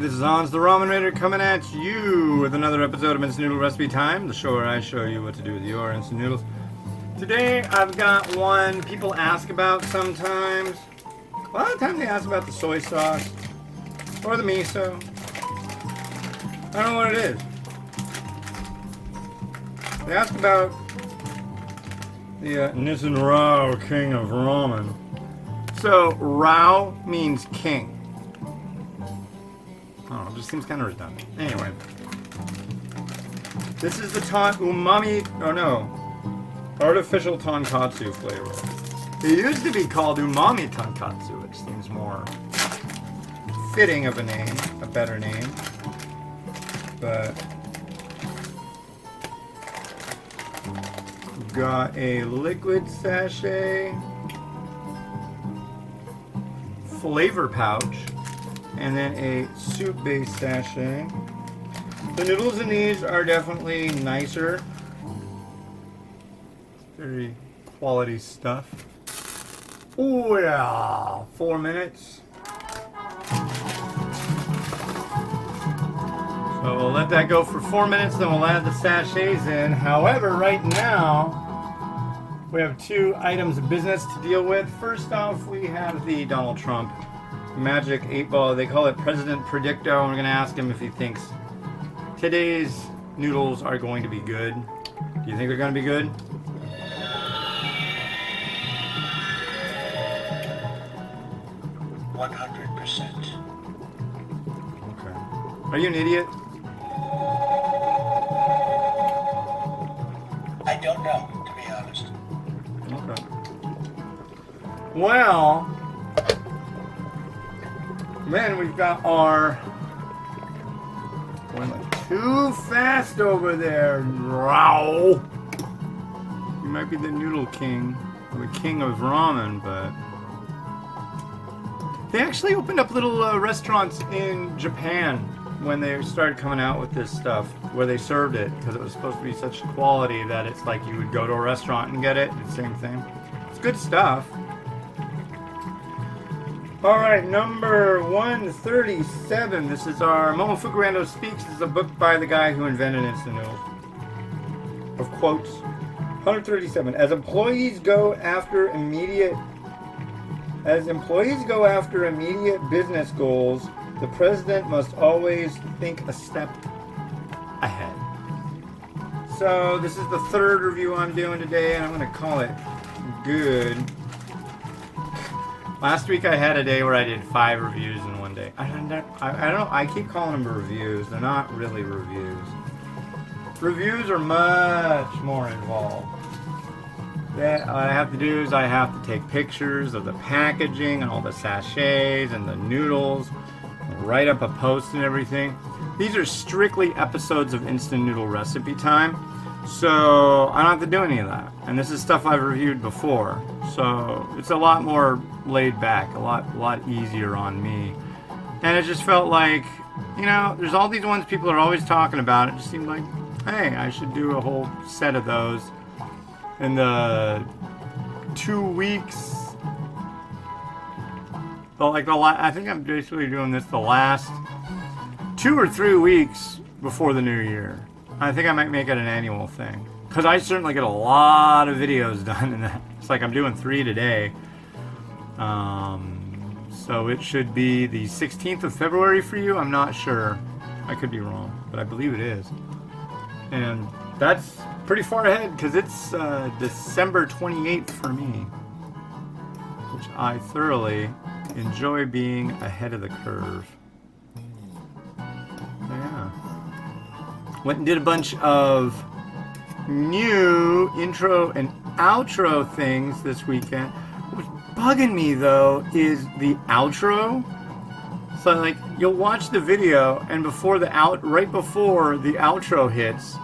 this is Hans the Ramen Raider coming at you with another episode of Instant Noodle Recipe Time, the show where I show you what to do with your instant noodles. Today I've got one people ask about sometimes. A lot of times they ask about the soy sauce or the miso. I don't know what it is. They ask about the Nissin Raoh, king of ramen. So Raoh means king. Oh, it just seems kind of redundant. Anyway, this is the artificial tonkatsu flavor. It used to be called umami tonkatsu, which seems more fitting of a name, a better name. But we've got a liquid sachet, flavor pouch, and then a soup-based sachet. The noodles in these are definitely nicer. Very quality stuff. Oh yeah, 4 minutes. So we'll let that go for 4 minutes, then we'll add the sachets in. However, right now, we have 2 items of business to deal with. First off, we have the Donald Trump Magic 8-Ball. They call it President Predictor, and we're going to ask him if he thinks today's noodles are going to be good. Do you think they're going to be good? Okay. Are you an idiot? I don't know, to be honest. Okay. Well, then we've got our... Going like too fast over there, Raoh. You might be the noodle king, or the king of ramen, but... They actually opened up little restaurants in Japan when they started coming out with this stuff, where they served it, because it was supposed to be such quality that it's like you would go to a restaurant and get it, the same thing. It's good stuff. Alright, number 137. This is our Momofuku Rando Speaks. This is a book by the guy who invented instant noodles. Of quotes. 137. As employees go after immediate business goals, the president must always think a step ahead. So this is the 3rd review I'm doing today, and I'm going to call it good. Last week I had a day where I did 5 reviews in one day. I don't know. I keep calling them reviews. They're not really reviews. Reviews are much more involved. What I have to do is I have to take pictures of the packaging and all the sachets and the noodles, and write up a post and everything. These are strictly episodes of Instant Noodle Recipe Time, so I don't have to do any of that. And this is stuff I've reviewed before, so it's a lot more laid back, a lot easier on me. And it just felt like, you know, there's all these ones people are always talking about. It just seemed like, hey, I should do a whole set of those. In the 2 weeks, I think I'm basically doing this the last 2 or 3 weeks before the new year. I think I might make it an annual thing, because I certainly get a lot of videos done in that. It's like I'm doing 3 today. So it should be the 16th of February for you. I'm not sure. I could be wrong, but I believe it is. And that's pretty far ahead, because it's December 28th for me, which I thoroughly enjoy being ahead of the curve. Yeah. Went and did a bunch of new intro and outro things this weekend. What's bugging me though is the outro. So like, you'll watch the video, and right before the outro hits,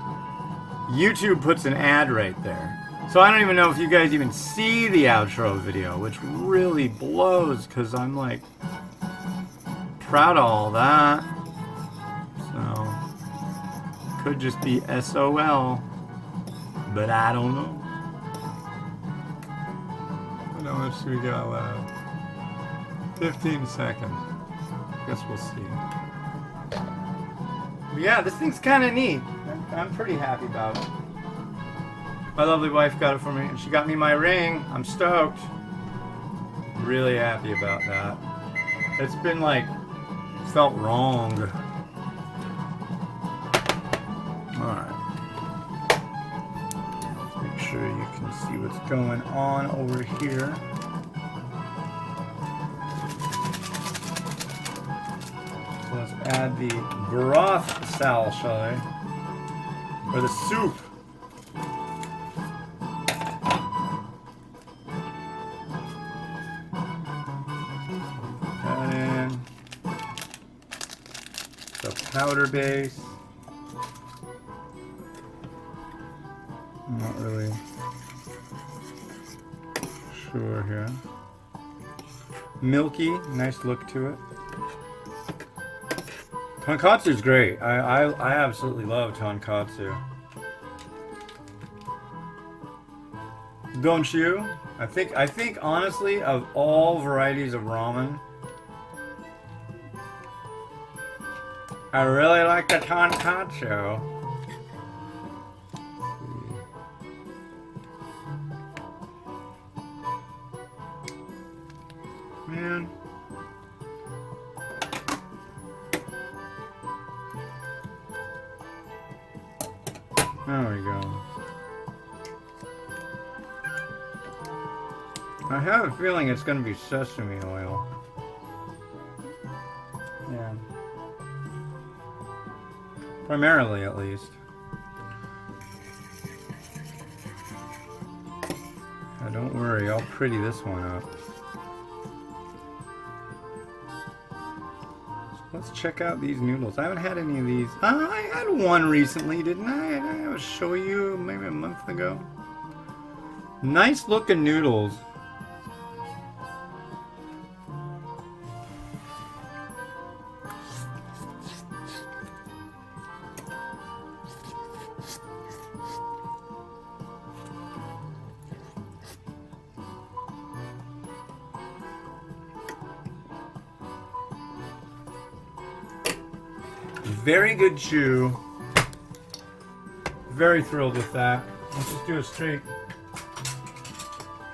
YouTube puts an ad right there. So I don't even know if you guys even see the outro video, which really blows, because I'm like proud of all that. So could just be SOL, but I don't know. How much do we got left? 15 seconds. Guess we'll see. Yeah, this thing's kind of neat. I'm pretty happy about it. My lovely wife got it for me, and she got me my ring. I'm stoked. Really happy about that. It's been like, felt wrong. Alright. Let's make sure you can see what's going on over here. So let's add the broth sal, shall I? Or the soup. That in. The powder base. I'm not really sure here. Milky, nice look to it. Tonkatsu is great. I absolutely love tonkatsu. Don't you? I think honestly, of all varieties of ramen, I really like the tonkatsu. Man. There we go. I have a feeling it's going to be sesame oil. Yeah. Primarily, at least. Yeah, don't worry, I'll pretty this one up. Let's check out these noodles. I haven't had any of these. I had one recently, didn't I? I show you maybe a month ago. Nice looking noodles. Very good chew. Very thrilled with that. Let's just do a straight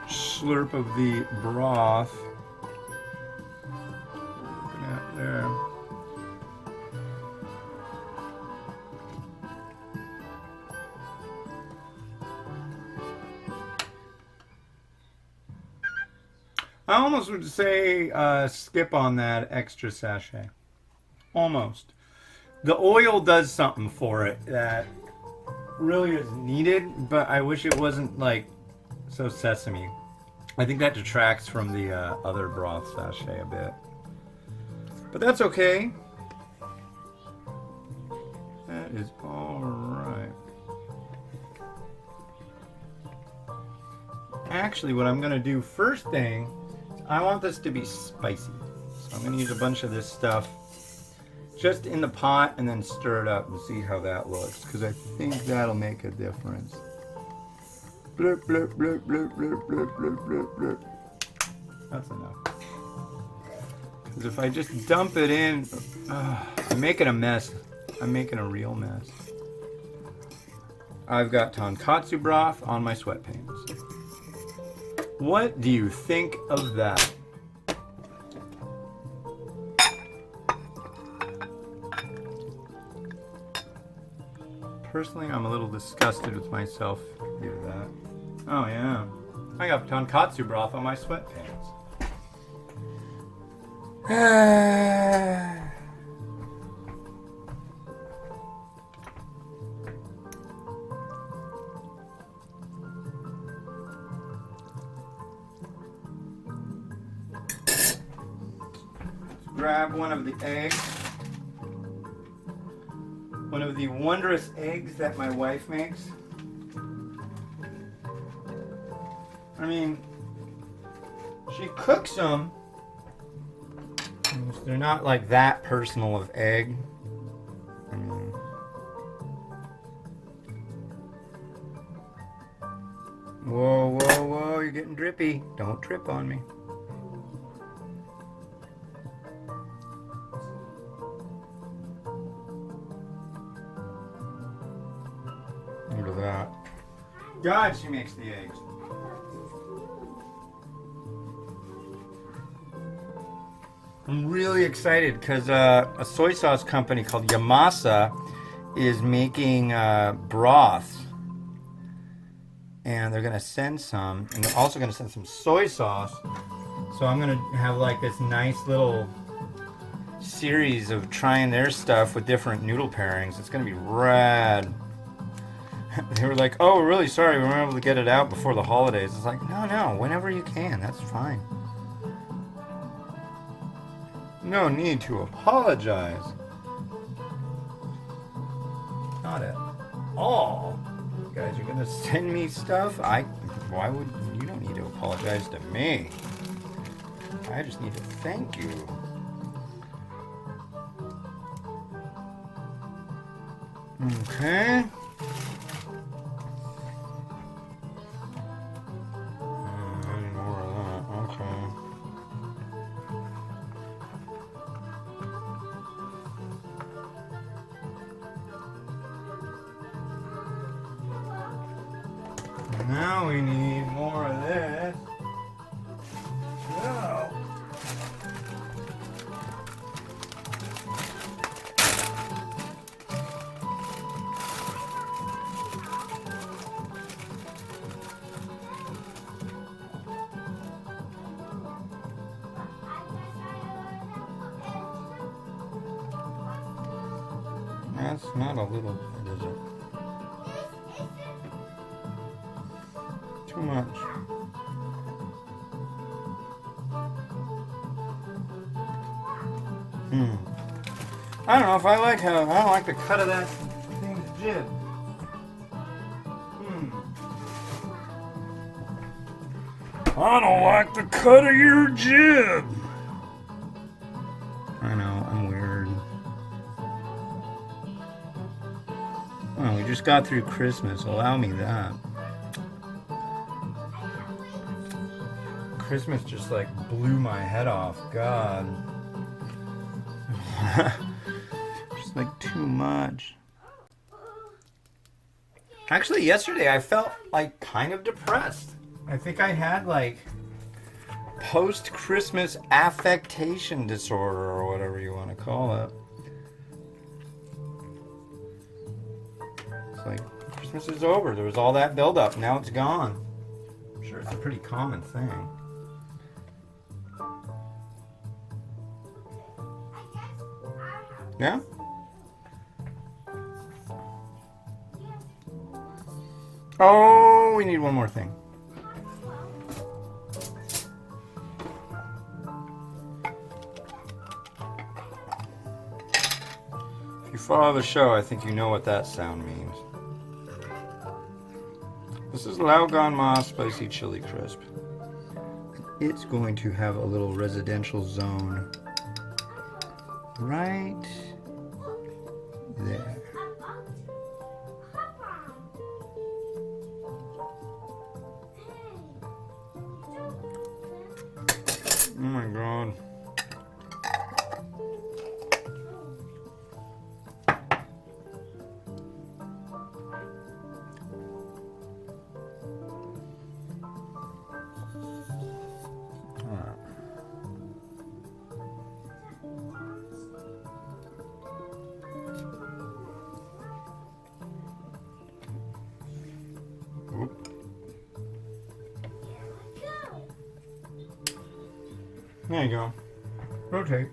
slurp of the broth. Looking at there. I almost would say skip on that extra sachet. Almost. The oil does something for it that really is needed, but I wish it wasn't like so sesame. I think that detracts from the other broth sachet a bit. But that's okay. That is alright. Actually, what I'm going to do first thing, I want this to be spicy. So I'm going to use a bunch of this stuff just in the pot and then stir it up and see how that looks, because I think that'll make a difference. Blurp, blurp, blurp, blurp, blurp, blurp, blurp, blurp, blurp. That's enough. Because if I just dump it in, I'm making a mess. I'm making a real mess. I've got tonkatsu broth on my sweatpants. What do you think of that? Personally, I'm a little disgusted with myself due to that. Oh yeah, I got tonkatsu broth on my sweatpants. Let's grab one of the eggs. One of the wondrous eggs that my wife makes. I mean, she cooks them. They're not like that personal of egg. I mean, whoa, whoa, whoa, you're getting drippy. Don't trip on me. Look at that. God, she makes the eggs. I'm really excited because a soy sauce company called Yamasa is making broths. And they're going to send some. And they're also going to send some soy sauce. So I'm going to have like this nice little series of trying their stuff with different noodle pairings. It's going to be rad. They were like, oh, we're really sorry we weren't able to get it out before the holidays. It's like, no, whenever you can. That's fine. No need to apologize. Not at all. You guys are gonna send me stuff? Why would you don't need to apologize to me. I just need to thank you. Okay. I need more of that. Okay. Now we need more of this. No. That's not a little bit, is it? Too much. I don't know if I like how I don't like the cut of that thing's jib. I don't like the cut of your jib. I know, I'm weird. Oh, we just got through Christmas. Allow me that. Christmas just like blew my head off. God. Just like too much. Actually, yesterday I felt like kind of depressed. I think I had like post-Christmas affectation disorder or whatever you want to call it. It's like Christmas is over. There was all that build-up. Now it's gone. I'm sure it's a pretty common thing. Yeah? Oh, we need one more thing. If you follow the show, I think you know what that sound means. This is Lao Gan Ma Spicy Chili Crisp. It's going to have a little residential zone right there. Oh my God. There you go. Rotate.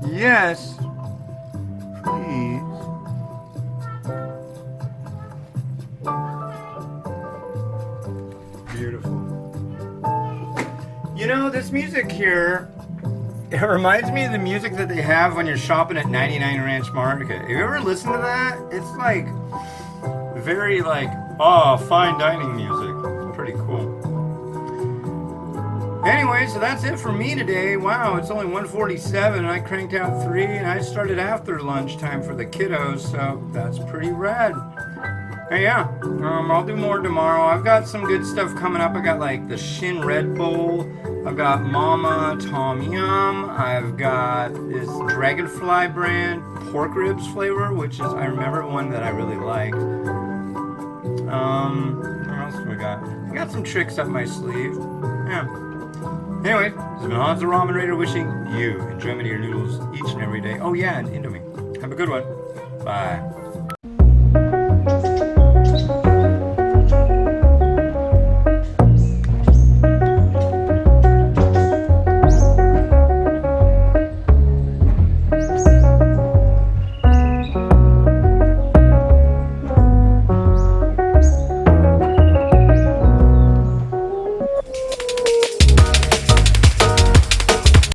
Yes, please. this music here, it reminds me of the music that they have when you're shopping at 99 Ranch Market. Have you ever listened to that? It's like very like, oh, fine dining music. It's pretty cool. Anyway, so that's it for me today. Wow, it's only 1:47 and I cranked out 3 and I started after lunchtime for the kiddos, so that's pretty rad. Hey, yeah, I'll do more tomorrow. I've got some good stuff coming up. I got like the Shin Red Bowl. I've got Mama Tom Yum. I've got this Dragonfly brand pork ribs flavor, which is, I remember one that I really liked. What else do we got? I got some tricks up my sleeve. Yeah. Anyway, this has been Hans the Ramen Raider wishing you enjoyment of your noodles each and every day. Oh yeah, and Indomie. Have a good one. Bye.